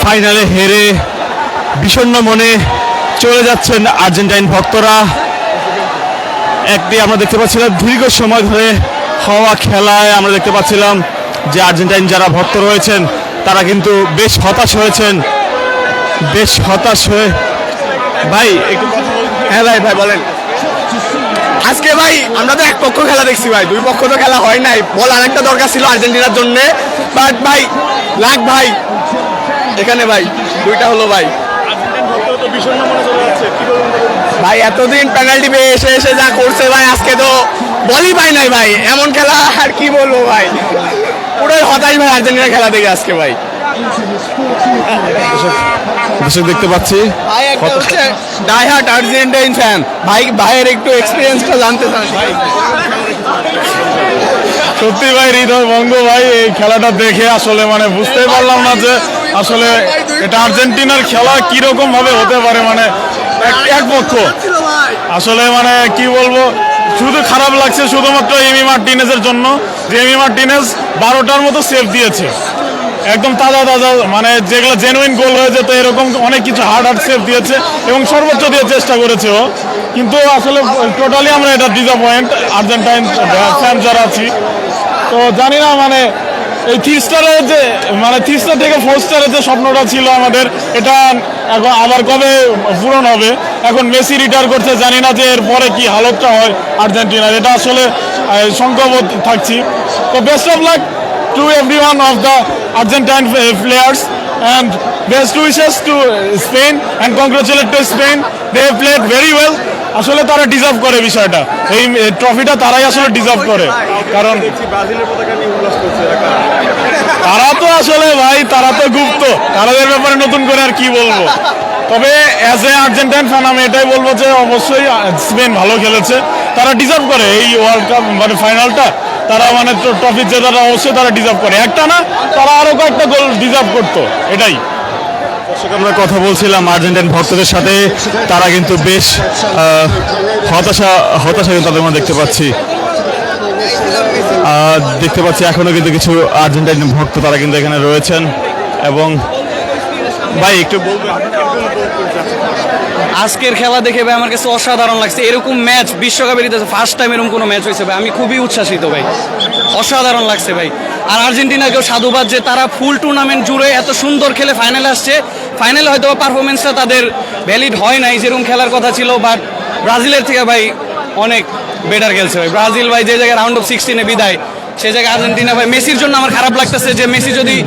ফাইনালে হেরে বিষণ্ণ মনে চলে যাচ্ছেন আর্জেন্টাইন ভক্তরা। একটি আমরা দেখতে পাচ্ছিলাম দীর্ঘ সময় ধরে হওয়া খেলায় আমরা দেখতে পাচ্ছিলাম যে আর্জেন্টাইন যারা ভক্ত রয়েছেন তারা কিন্তু বেশ হতাশ হয়েছেন, বেশ হতাশ হয়ে। ভাই একটু হ্যাঁ ভাই ভাই বলেন। আজকে ভাই আমরা তো এক পক্ষ খেলা দেখছি ভাই, দুই পক্ষ তো খেলা হয় নাই। বল আরেকটা দরকার ছিল আর্জেন্টিনার জন্য, বাট ভাই লাখ ভাই এখানে ভাই দুইটা হলো ভাই। ভাই এতদিন পেনাল্টি পেয়ে এসে এসে যা করছে ভাই, আজকে তো বলই পাই নাই ভাই। এমন খেলা আর কি বলবো ভাই, পুরোই হতাশ ভাই আর্জেন্টিনার খেলা দেখে আজকে ভাই। দর্শক দেখতে পাচ্ছি ভাই একটা হচ্ছে ডাই হার্ট আর্জেন্টাইন ফ্যান ভাই, ভাইয়ের একটু এক্সপিরিয়েন্সটা জানতে চান ভাই। সত্যি ভাই হৃদয় ভঙ্গ ভাই, এই খেলাটা দেখে আসলে মানে বুঝতেই পারলাম না যে আসলে এটা আর্জেন্টিনার খেলা কিরকম ভাবে হতে পারে। মানে এক পক্ষ আসলে মানে কি বলবো, শুধু খারাপ লাগছে শুধুমাত্র এমি মার্টিনেজের জন্য, যে এমি মার্টিনেজ 12টার মতো সেভ দিয়েছে একদম তাজা তাজা, মানে যেগুলো জেনুইন গোল হয়েছে। তো এরকম অনেক কিছু হার্ড সেভ দিয়েছে এবং সর্বোচ্চ দিয়ে চেষ্টা করেছে ও, কিন্তু আসলে টোটালি আমরা এটা ডিসঅ্যাপয়েন্ট আর্জেন্টাইন ফ্যান যারা আছি। তো জানি না মানে এই 3 স্টারের যে মানে 3 স্টার থেকে 4 স্টারের যে স্বপ্নটা ছিল আমাদের, এটা এখন আবার কবে পূরণ হবে। এখন মেসি রিটায়ার করছে, জানি না যে এরপরে কি হালতটা হয় আর্জেন্টিনার, এটা আসলে শঙ্কাবোধ থাকছি। তো best of luck to everyone of the Argentine players and best wishes to Spain and congratulate to Spain, they played very well. আসলে তারা ডিজার্ভ করে বিষয়টা, এই ট্রফিটা তারাই আসলে ডিজার্ভ করে, কারণ তারা তো আসলে ভাই তারা তো গুপ্ত, তাদের ব্যাপারে নতুন করে আর কি বলবো। তবে অ্যাজ এ আর্জেন্টাইন ফ্যান আমি এটাই বলবো যে অবশ্যই স্পেন ভালো খেলেছে, তারা ডিজার্ভ করে এই ওয়ার্ল্ড কাপ মানে ফাইনালটা, তারা মানে ট্রফি জেতাটা অবশ্যই তারা ডিজার্ভ করে। একটা না, তারা আরো কয়েকটা গোল ডিজার্ভ করতো, এটাই। আমরা কথা বলছিলাম আর্জেন্টাইন ভক্তদের সাথে, তারা কিন্তু বেশ হতাশা কিন্তু তাদের মধ্যে দেখতে পাচ্ছি এখনো কিন্তু কিছু আর্জেন্টাইন ভক্ত তারা কিন্তু এখানে রয়েছেন। এবং ভাই একটু আজকের খেলা দেখে ভাই আমার কাছে অসাধারণ লাগছে। এরকম ম্যাচ বিশ্বকাপের ইতিহাসে ফার্স্ট টাইম এরকম কোনো ম্যাচ হয়েছে ভাই, আমি খুবই উচ্ছ্বাসিত ভাই, অসাধারণ লাগছে ভাই। আর আর্জেন্টিনাকেও সাধুবাদ যে তারা ফুল টুর্নামেন্ট জুড়ে এত সুন্দর খেলে ফাইনালে আসছে। ফাইনালে হয়তো পারফরমেন্সটা তাদের ভ্যালিড হয় নাই যেরকম খেলার কথা ছিল, বাট ব্রাজিলের থেকে ভাই অনেক বেটার খেলছে ভাই। ব্রাজিল ভাই যে জায়গায় রাউন্ড অফ 16-এ বিদায়, সেই জায়গায় আর্জেন্টিনা ভাই মেসির জন্য আমার খারাপ লাগতেছে যে মেসি যদি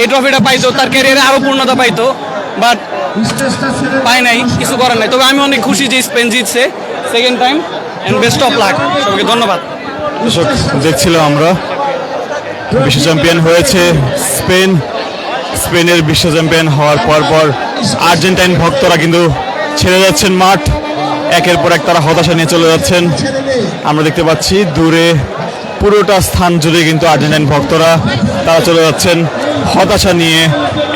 এই ট্রফিটা পাইতো তার ক্যারিয়ারে আরও পূর্ণতা পাইতো, বাট পাই নাই, কিছু করার নাই। তবে আমি অনেক খুশি যে স্পেন জিতছে second time, and best of luck সবাইকে, ধন্যবাদ। দেখছিলাম আমরা বিশ্ব চ্যাম্পিয়ন হয়েছে স্পেন। স্পেনের বিশ্ব চ্যাম্পিয়ন হওয়ার পর আর্জেন্টাইন ভক্তরা কিন্তু ছেড়ে যাচ্ছেন মাঠ, একের পর এক তারা হতাশা নিয়ে চলে যাচ্ছেন। আমরা দেখতে পাচ্ছি দূরে পুরোটা স্থান জুড়ে কিন্তু আর্জেন্টাইন ভক্তরা তারা চলে যাচ্ছেন হতাশা নিয়ে,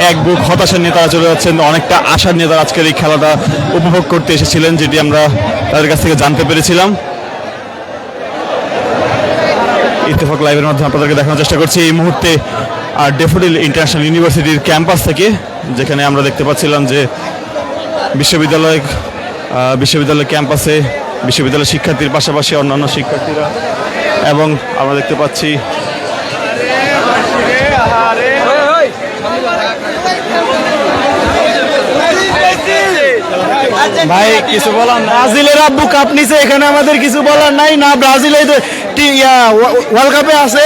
এক বুক হতাশা নিয়ে তারা চলে যাচ্ছেন। অনেকটা আশা নিয়ে তারা আজকের এই খেলাটা উপভোগ করতে এসেছিলেন, যেটি আমরা তাদের কাছ থেকে জানতে পেরেছিলাম। ইত্তেফাক লাইভের মাধ্যমে আপনাদেরকে দেখানোর চেষ্টা করছি এই মুহূর্তে ডেফোডিল ইন্টারন্যাশনাল ইউনিভার্সিটির ক্যাম্পাস থেকে, যেখানে আমরা দেখতে পাচ্ছিলাম যে বিশ্ববিদ্যালয় ক্যাম্পাসে বিশ্ববিদ্যালয়ের শিক্ষার্থীর পাশাপাশি অন্যান্য শিক্ষার্থীরা, এবং আমরা দেখতে পাচ্ছি ভাই কিছু বলার না, ব্রাজিলের আব্বু কাপ নিছে, এখানে আমাদের কিছু বলার নাই। না ব্রাজিল এই ওয়ার্ল্ড কাপে আছে,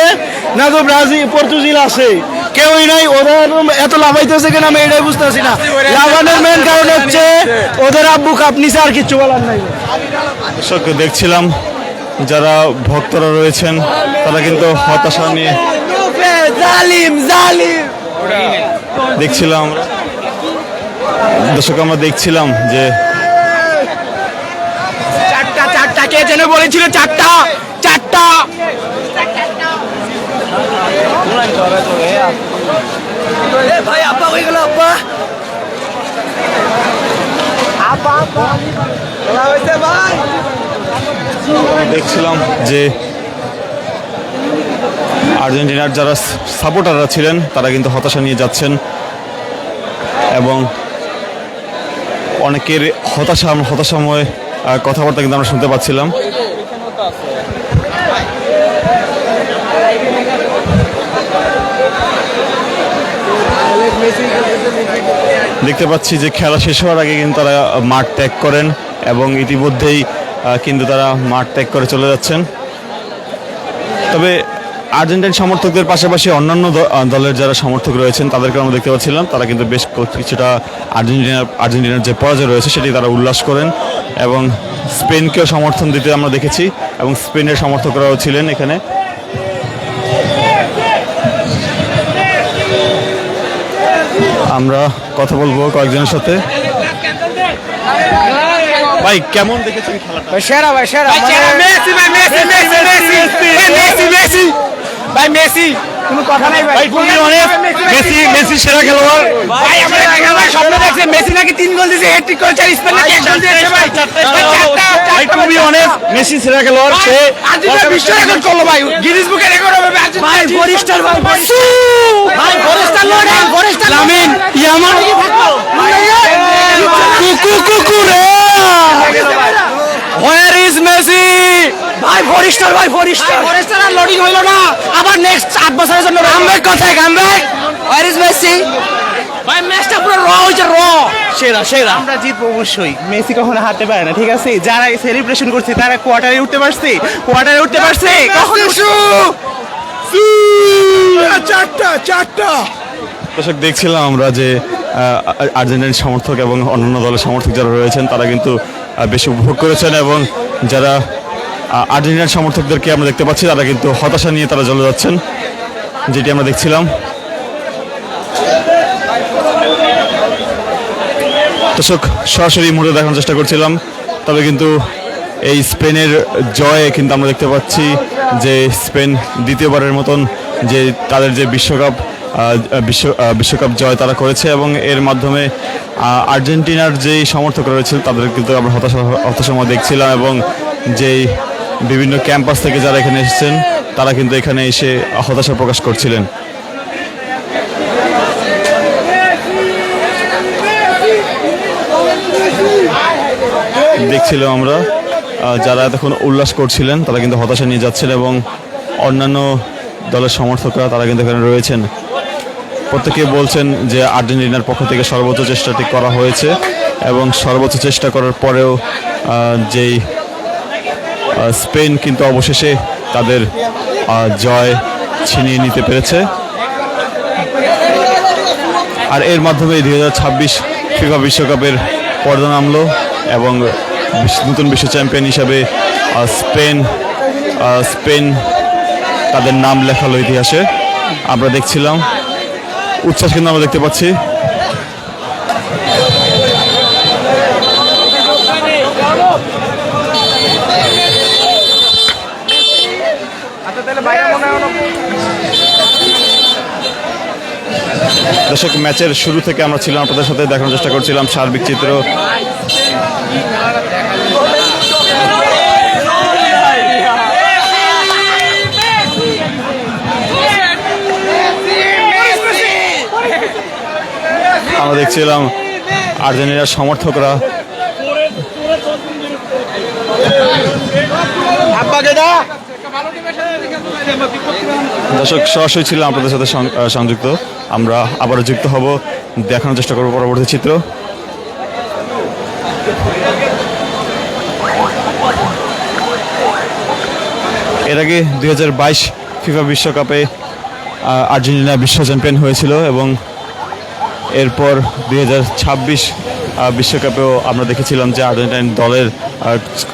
না তো ব্রাজিল পর্তুগাল আছে, কেউই নাই। ওদের এত লাভাইতেছে কেন আমি এটাই বুঝতেছি না। লাভানোর মেন কারণ হচ্ছে ওদের আব্বু কাপ নিছে, আর কিছু বলার নাই। দেখছিলাম যারা ভক্তরা রয়েছেন তারা কিন্তু হতাশা নিয়ে দেখছিলাম দর্শক, আমরা দেখছিলাম যে চারটা কে যেন বলেছিল, চারটা ভাই আব্বা হয়ে গেল, দেখছিলাম যে আর্জেন্টিনার যারা সাপোর্টাররা ছিলেন তারা কিন্তু হতাশা নিয়ে যাচ্ছেন। এবং অনেকের হতাশাময় কথাবার্তা কিন্তু আমরা শুনতে পাচ্ছিলাম। দেখতে পাচ্ছি যে খেলা শেষ হওয়ার আগে কিন্তু তারা মাঠ ত্যাগ করেন এবং ইতিমধ্যেই কিন্তু তারা মাঠ ত্যাগ করে চলে যাচ্ছেন। তবে আর্জেন্টাইন সমর্থকদের পাশাপাশি অন্যান্য দলের যারা সমর্থক রয়েছেন তাদেরকে আমরা দেখতে পাচ্ছিলাম, তারা কিন্তু বেশ কিছুটা আর্জেন্টিনার যে পরাজয় রয়েছে সেটি তারা উল্লাস করেন এবং স্পেনকেও সমর্থন দিতে আমরা দেখেছি এবং স্পেনের সমর্থকরাও ছিলেন এখানে। আমরা কথা বলবো কয়েকজনের সাথে। ভাই কেমন দেখেছেন খেলাটা? সেরা ভাই, সেরা মেসি ভাই, Messi Messi Messi Messi Messi ভাই, মেসি কোনো কথা নাই ভাই। মেসি মেসি সেরা খেলোয়াড় ভাই। আমরা খেলার স্বপ্ন দেখছি, মেসি নাকি 3 গোল দিয়েছে, হ্যাটট্রিক করেছে, আর স্পেন নাকি 1 গোল দিয়েছে ভাই। ভাই টু বি অনেস্ট মেসি সেরা খেলোয়াড়, সে আর্জেন্টিনা বিশ্ব রেকর্ড করলো ভাই, গিনেস বুকে রেকর্ড হবে ভাই। ভাই ফরিস্টার ভাই, ভাই ফরিস্টার লর্ড, ফরিস্টার লামিন ইয়ামান কুকু কুকু রে, হোয়ার ইজ মেসি ভাই? ফরিস্টার ভাই, ফরিস্টার আর লোডিং হইলো না, আবার নেক্সট 8 বছরের জন্য কামব্যাক। কোথায় কামব্যাক? হোয়ার ইজ মেসি ভাই? ম্যাচটা পুরো র হইছে, র সেরা সেরা। আমরা জিতবো অবশ্যই, মেসি কখনো হারতে পারে না, ঠিক আছে? যারা সেলিব্রেশন করছে তারা কোয়ার্টারে উঠতে পারছে, কখন চারটা দর্শক দেখছিলাম আমরা যে আর্জেন্টাইন সমর্থক এবং অন্যান্য দলের সমর্থক যারা রয়েছেন তারা কিন্তু বেশি উপভোগ করেছেন এবং যারা আর্জেন্টিনার সমর্থকদেরকে আমরা দেখতে পাচ্ছি তারা কিন্তু হতাশা নিয়ে তারা চলে যাচ্ছেন, যেটি আমরা দেখছিলাম। দর্শক সরাসরি মুহূর্তে দেখানোর চেষ্টা করছিলাম, তবে কিন্তু এই স্পেনের জয়ে কিন্তু আমরা দেখতে পাচ্ছি যে স্পেন দ্বিতীয়বারের মতন যে তাদের যে বিশ্বকাপ জয় তারা করেছে এবং এর মাধ্যমে আর্জেন্টিনার যেই সমর্থকরা রয়েছে তাদের কিন্তু আমরা হতাশাময় দেখছিলাম এবং যেই বিভিন্ন ক্যাম্পাস থেকে যারা এখানে এসেছেন তারা কিন্তু এখানে এসে হতাশা প্রকাশ করছিলেন। দেখছিলাম আমরা যারা এতক্ষণ উল্লাস করছিলেন তারা কিন্তু হতাশা নিয়ে যাচ্ছেন এবং অন্যান্য দলের সমর্থকরা তারা কিন্তু এখানে রয়েছেন। প্রত্যেকে বলছেন যে আর্জেন্টিনার পক্ষ থেকে সর্বোচ্চ চেষ্টাটি করা হয়েছে এবং সর্বোচ্চ চেষ্টা করার পরেও যেই স্পেন কিন্তু অবশেষে তাদের জয় ছিনিয়ে নিতে পেরেছে। আর এর মাধ্যমে 2026 ফিফা বিশ্বকাপের পর্দা নামলো এবং নতুন বিশ্ব চ্যাম্পিয়ন হিসাবে স্পেন তাদের নাম লেখালো ইতিহাসে। আমরা দেখছিলাম উচ্ছ্বাস কিন্তু আমরা দেখতে পাচ্ছি। দর্শক ম্যাচের শুরু থেকে আমরা ছিলাম আপনাদের সাথে দেখানোর চেষ্টা করছিলাম সার্বিক চিত্র। আমরা দেখছিলাম আর্জেন্টিনার সমর্থকরা দর্শক সরাসরি ছিলাম আপনাদের সাথে সংযুক্ত। আমরা আবারও যুক্ত হব, দেখানোর চেষ্টা করব পরবর্তী চিত্র। এর আগে 2022 ফিফা বিশ্বকাপে আর্জেন্টিনা বিশ্ব চ্যাম্পিয়ন হয়েছিল এবং এরপর 2026 বিশ্বকাপেও আমরা দেখেছিলাম যে আর্জেন্টাইন দলের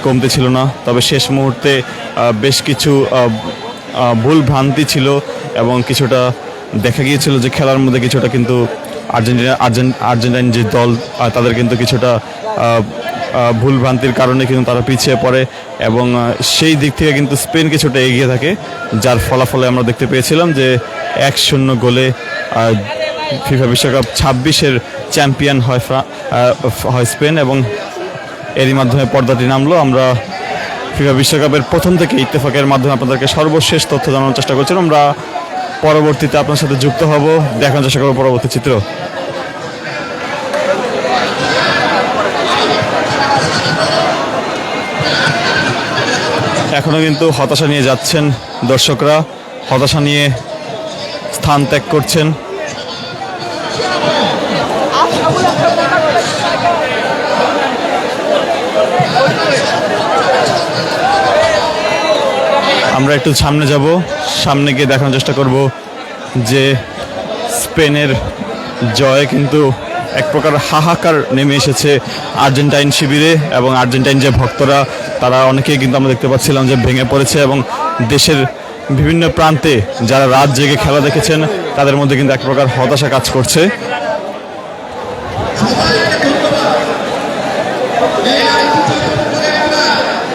কমতে ছিল না, তবে শেষ মুহূর্তে বেশ কিছু ভুল ভ্রান্তি ছিল এবং কিছুটা দেখা গিয়েছিল যে খেলার মধ্যে কিছুটা কিন্তু আর্জেন্টাইন যে দল তাদের কিন্তু কিছুটা ভুল ভ্রান্তির কারণে কিন্তু তারা পিছিয়ে পড়ে এবং সেই দিক থেকে কিন্তু স্পেন কিছুটা এগিয়ে থাকে, যার ফলাফলে আমরা দেখতে পেয়েছিলাম যে 1-0 গোলে ফিফা বিশ্বকাপ 26-এর চ্যাম্পিয়ন হয় স্পেন এবং এরই মাধ্যমে পর্দাটি নামলো। আমরা ফিফা বিশ্বকাপের প্রথম থেকে ইত্তেফাকের মাধ্যমে আপনাদেরকে সর্বশেষ তথ্য জানানোর চেষ্টা করছিলাম। আমরা পরবর্তীতে আপনার সাথে যুক্ত হব, দেখানোর চেষ্টা করবো পরবর্তী চিত্র। এখনো কিন্তু হতাশা নিয়ে যাচ্ছেন দর্শকরা, হতাশা নিয়ে স্থান ত্যাগ করছেন। আমরা একটু সামনে যাব, সামনে গিয়ে দেখানোর চেষ্টা করব যে স্পেনের জয় কিন্তু এক প্রকার হাহাকার নেমে এসেছে আর্জেন্টাইন শিবিরে, এবং আর্জেন্টাইন যে ভক্তরা তারা অনেকেই কিন্তু আমরা দেখতে পাচ্ছিলাম যে ভেঙে পড়েছে, এবং দেশের বিভিন্ন প্রান্তে যারা রাত জেগে খেলা দেখেছেন তাদের মধ্যে কিন্তু এক প্রকার হতাশা কাজ করছে।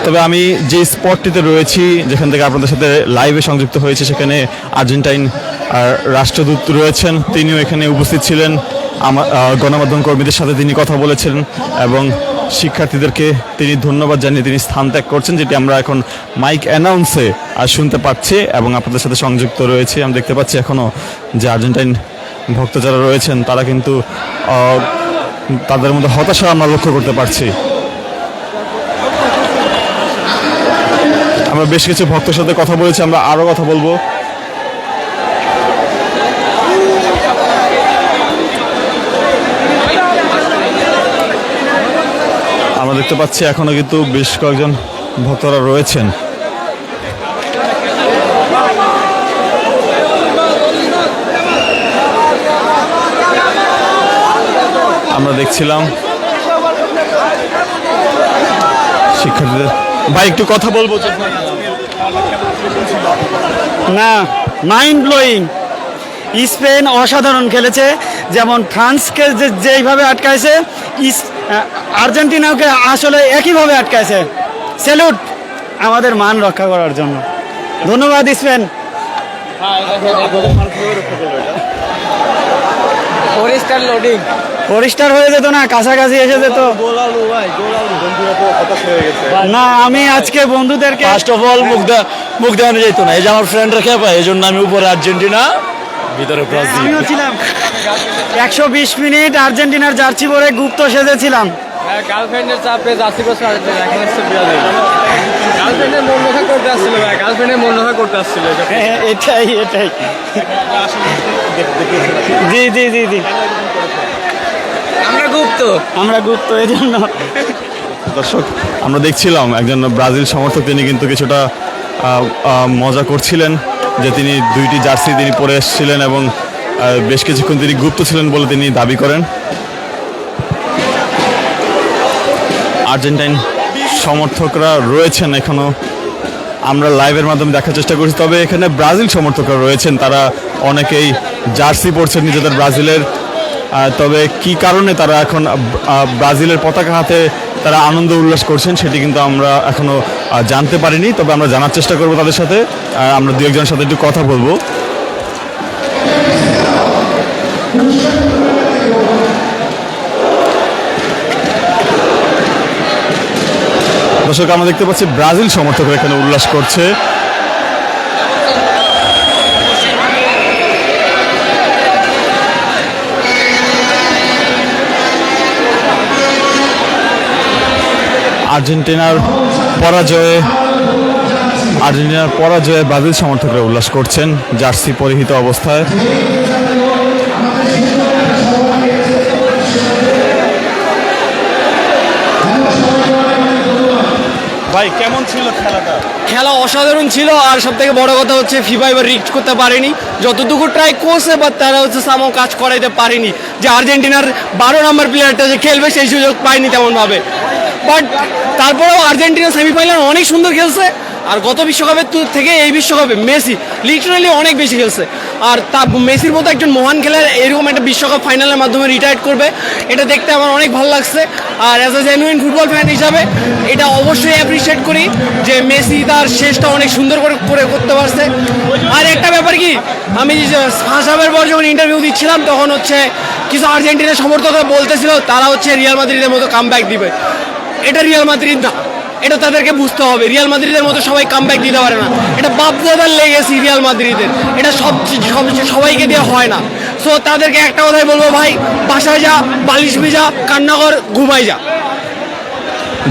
তবে আমি যে স্পটটিতে রয়েছি, যেখান থেকে আপনাদের সাথে লাইভে সংযুক্ত হয়েছে, সেখানে আর্জেন্টাইন রাষ্ট্রদূত রয়েছেন, তিনিও এখানে উপস্থিত ছিলেন। আমার গণমাধ্যম কর্মীদের সাথে তিনি কথা বলেছেন এবং শিক্ষার্থীদেরকে তিনি ধন্যবাদ জানিয়ে তিনি স্থান ত্যাগ করছেন, যেটি আমরা এখন মাইক অ্যানাউন্সে শুনতে পাচ্ছি এবং আপনাদের সাথে সংযুক্ত রয়েছে। আমি দেখতে পাচ্ছি এখনও যে আর্জেন্টাইন ভক্ত যারা রয়েছেন তারা কিন্তু তাদের মধ্যে হতাশা আমরা লক্ষ্য করতে পারছি। আমরা বেশ কিছু ভক্তের সাথে কথা বলেছি, আমরা আরও কথা বলবো। আমরা দেখতে পাচ্ছি এখনো কিন্তু বেশ কয়েকজন ভক্তরা রয়েছেন। আমরা দেখছিলাম শিক্ষার্থীদের। ভাই একটু কথা বলবো। না, মাইন্ড ব্লোয়িং। স্পেন অসাধারণ খেলেছে, যেমন ফ্রান্সকে যেইভাবে আটকাইছে আর্জেন্টিনাকে আসলে একইভাবে আটকাইছে। স্যালুট আমাদের মান রক্ষা করার জন্য। ধন্যবাদ স্পেন। পরিষ্কার হয়ে যেত না, কাছাকাছি এসে যেত না। আমি আজকে বন্ধুদেরকে ফার্স্ট অফ অল মুখ দেওয়ানো যেত না, এই যে আমার ফ্রেন্ডরা খেপায়, এই জন্য আমি উপরে আর্জেন্টিনা ভিতরে ব্রাজিল। আমিও ছিলাম 120 মিনিট আর্জেন্টিনার জার্সি পরে গুপ্ত সেজেছিলাম। গার্লফ্রেন্ডের চাপে জার্সি করতে এখন হচ্ছে ব্রাজিল। গার্লফ্রেন্ডের মন রক্ষা করতে আসছিল ভাই, গার্লফ্রেন্ডের মন রক্ষা করতে আসছিল। এটাই জি জি জি জি, আমরা গুপ্ত এই জন্য। দর্শক, আমরা দেখছিলাম একজন ব্রাজিল সমর্থক, তিনি কিন্তু কিছুটা মজা করছিলেন যে তিনি দুইটি জার্সি তিনি পরে এসেছিলেন এবং বেশ কিছুক্ষণ তিনি গুপ্ত ছিলেন বলে তিনি দাবি করেন। আর্জেন্টাইন সমর্থকরা রয়েছেন এখনো, আমরা লাইভের মাধ্যমে দেখার চেষ্টা করছি। তবে এখানে ব্রাজিল সমর্থকরা রয়েছেন, তারা অনেকেই জার্সি পরছেন নিজেদের ব্রাজিলের। তবে কি কারণে তারা এখন ব্রাজিলের পতাকা হাতে তারা আনন্দ উল্লাস করছেন সেটি কিন্তু আমরা এখনো জানতে পারিনি। তবে আমরা জানার চেষ্টা করব তাদের সাথে, আমরা দু একজনের সাথে একটু কথা বলবো। দর্শক, আমরা দেখতে পাচ্ছি ব্রাজিল সমর্থকরা এখানে উল্লাস করছে। আর্জেন্টিনার পরাজয়ে ব্রাজিল সমর্থকরা উল্লাস করছেন জার্সি পরিহিত অবস্থায়। ভাই কেমন ছিল খেলাটা? খেলা অসাধারণ ছিল, আর সব থেকে বড় কথা হচ্ছে ফিফা এবার রিক্ট করতে পারেনি, যতটুকু ট্রাই করছে বাট তারা হচ্ছে সামও কাজ করাইতে পারেনি। যে আর্জেন্টিনার 12 নম্বর প্লেয়ারটা যে খেলবে সেই সুযোগ পায়নি তেমনভাবে। বাট তারপরেও আর্জেন্টিনা সেমিফাইনাল অনেক সুন্দর খেলছে, আর গত বিশ্বকাপের থেকে এই বিশ্বকাপে মেসি লিটারালি অনেক বেশি খেলছে। আর তা মেসির মতো একজন মহান খেলোয়াড় এরকম একটা বিশ্বকাপ ফাইনালের মাধ্যমে রিটায়ার করবে, এটা দেখতে আমার অনেক ভালো লাগছে। আর as a genuine football fan হিসাবে এটা অবশ্যই অ্যাপ্রিসিয়েট করি যে মেসি তার শেষটা অনেক সুন্দর করে করতে পারছে। আর একটা ব্যাপার কি, আমি ফার্স্ট হাফের পর যখন ইন্টারভিউ দিচ্ছিলাম তখন হচ্ছে কিছু আর্জেন্টিনার সমর্থকরা বলতেছিল তারা হচ্ছে রিয়াল মাদ্রিদের মতো কামব্যাক দিবে। এটা রিয়াল মাদ্রিদ না, এটা তাদেরকে বুঝতে হবে। রিয়াল মাদ্রিদের মতো সবাই কামব্যাক দিতে পারে না, এটা বাপদাদার লেগেছি রিয়াল মাদ্রিদের, এটা সবাইকে দিয়ে হয় না। সো তাদেরকে একটা কথাই বলবো, ভাই বাসায় যা, বালিশ ভিজা, কান্না কর, ঘুমাই যা।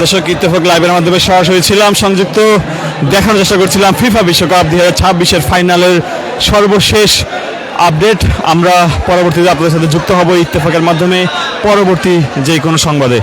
দর্শক, ইত্তেফাক লাইভের মাধ্যমে সরাসরি ছিলাম সংযুক্ত দেখানোর চেষ্টা করছিলাম ফিফা বিশ্বকাপ 2026-এর ফাইনালের সর্বশেষ আপডেট। আমরা পরবর্তীতে আপনাদের সাথে যুক্ত হব ইত্তেফাকের মাধ্যমে পরবর্তী যে কোনো সংবাদে।